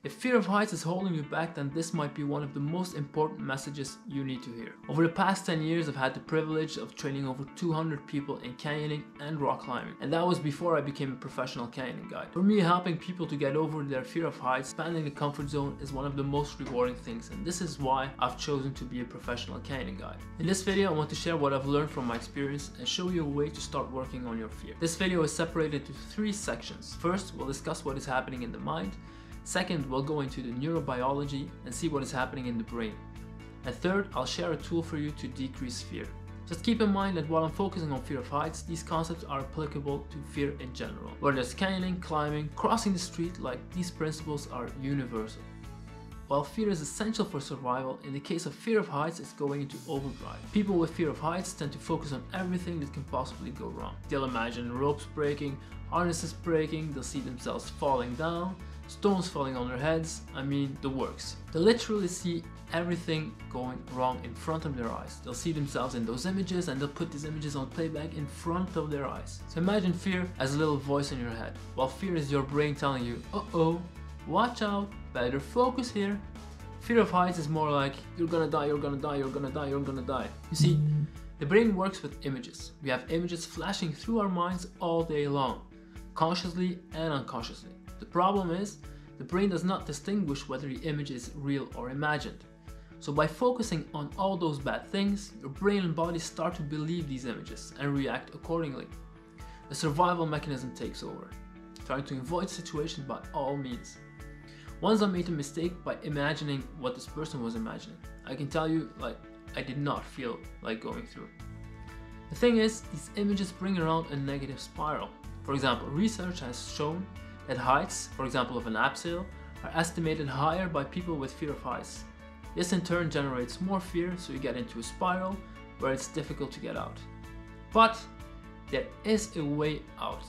If fear of heights is holding you back, then this might be one of the most important messages you need to hear. Over the past 10 years, I've had the privilege of training over 200 people in canyoning and rock climbing, and that was before I became a professional canyoning guide. For me, helping people to get over their fear of heights, expanding the comfort zone is one of the most rewarding things, and this is why I've chosen to be a professional canyoning guide. In this video, I want to share what I've learned from my experience and show you a way to start working on your fear. This video is separated into 3 sections. First, we'll discuss what is happening in the mind. Second, we'll go into the neurobiology and see what is happening in the brain. And third, I'll share a tool for you to decrease fear. Just keep in mind that while I'm focusing on fear of heights, these concepts are applicable to fear in general. Whether it's canyoning, climbing, crossing the street, these principles are universal. While fear is essential for survival, in the case of fear of heights, it's going into overdrive. People with fear of heights tend to focus on everything that can possibly go wrong. They'll imagine ropes breaking, harnesses breaking, they'll see themselves falling down, stones falling on their heads, the works. They literally see everything going wrong in front of their eyes. They'll see themselves in those images and they'll put these images on playback in front of their eyes. So imagine fear as a little voice in your head, while fear is your brain telling you, uh-oh, watch out, better focus here. Fear of heights is more like, you're gonna die, you're gonna die, you're gonna die, you're gonna die. You see, the brain works with images. We have images flashing through our minds all day long, consciously and unconsciously. The problem is, the brain does not distinguish whether the image is real or imagined. So by focusing on all those bad things, your brain and body start to believe these images and react accordingly. The survival mechanism takes over, trying to avoid situations by all means. Once I made a mistake by imagining what this person was imagining. I can tell you, I did not feel like going through. The thing is, these images bring around a negative spiral. For example, research has shown that heights, for example of an abseil, are estimated higher by people with fear of heights. This in turn generates more fear, so you get into a spiral where it's difficult to get out. But there is a way out.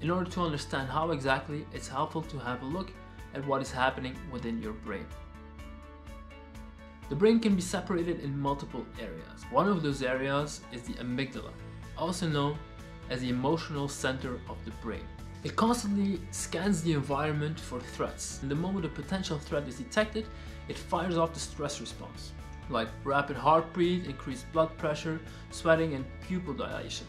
In order to understand how exactly, it's helpful to have a look at what is happening within your brain. The brain can be separated in multiple areas. One of those areas is the amygdala, also known as the emotional center of the brain. It constantly scans the environment for threats, and the moment a potential threat is detected, it fires off the stress response, like rapid heartbeat, increased blood pressure, sweating, and pupil dilation.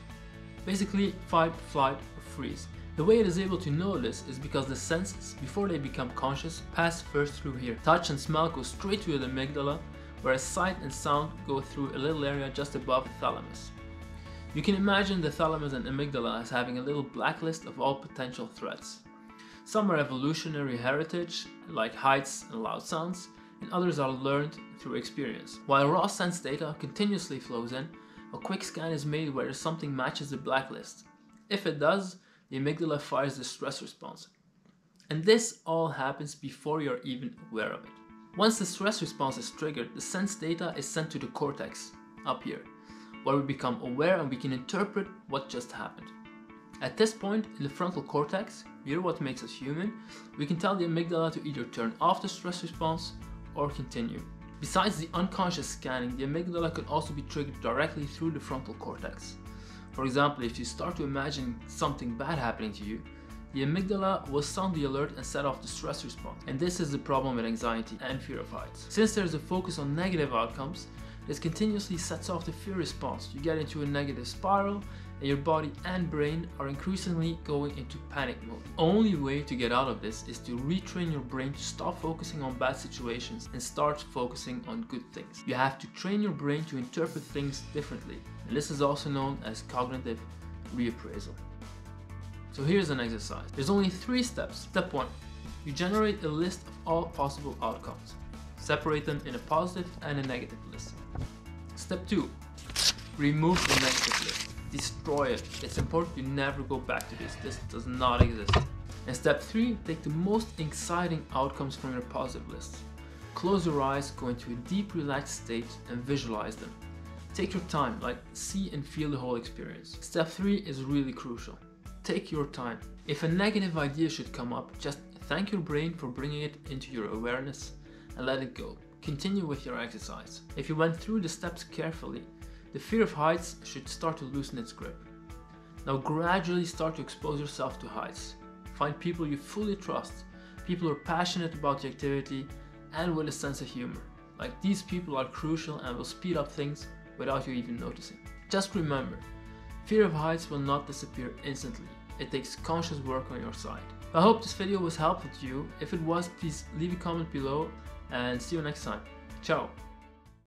Basically, fight, flight, or freeze. The way it is able to know this is because the senses, before they become conscious, pass first through here. Touch and smell go straight to the amygdala, whereas sight and sound go through a little area just above the thalamus. You can imagine the thalamus and amygdala as having a little blacklist of all potential threats. Some are evolutionary heritage, like heights and loud sounds, and others are learned through experience. While raw sense data continuously flows in, a quick scan is made where something matches the blacklist. If it does, the amygdala fires the stress response. And this all happens before you're even aware of it. Once the stress response is triggered, the sense data is sent to the cortex, up here, where we become aware and we can interpret what just happened. At this point, in the frontal cortex, here what makes us human, we can tell the amygdala to either turn off the stress response or continue. Besides the unconscious scanning, the amygdala can also be triggered directly through the frontal cortex. For example, if you start to imagine something bad happening to you, the amygdala will sound the alert and set off the stress response. And this is the problem with anxiety and fear of heights. Since there's a focus on negative outcomes, this continuously sets off the fear response. You get into a negative spiral and your body and brain are increasingly going into panic mode. The only way to get out of this is to retrain your brain to stop focusing on bad situations and start focusing on good things. You have to train your brain to interpret things differently, and this is also known as cognitive reappraisal. So here's an exercise. There's only 3 steps. Step 1. You generate a list of all possible outcomes. Separate them in a positive and a negative list. Step 2. Remove the negative list. Destroy it. It's important you never go back to this. This does not exist. And step 3. Take the most exciting outcomes from your positive list. Close your eyes, go into a deep relaxed state and visualize them. Take your time, see and feel the whole experience. Step 3 is really crucial. Take your time. If a negative idea should come up, just thank your brain for bringing it into your awareness and let it go. Continue with your exercise. If you went through the steps carefully, the fear of heights should start to loosen its grip. Now gradually start to expose yourself to heights. Find people you fully trust people who are passionate about the activity and with a sense of humor. Like, these people are crucial and will speed up things without you even noticing. Just remember, fear of heights will not disappear instantly. It takes conscious work on your side. I hope this video was helpful to you. If it was, please leave a comment below and see you next time. Ciao!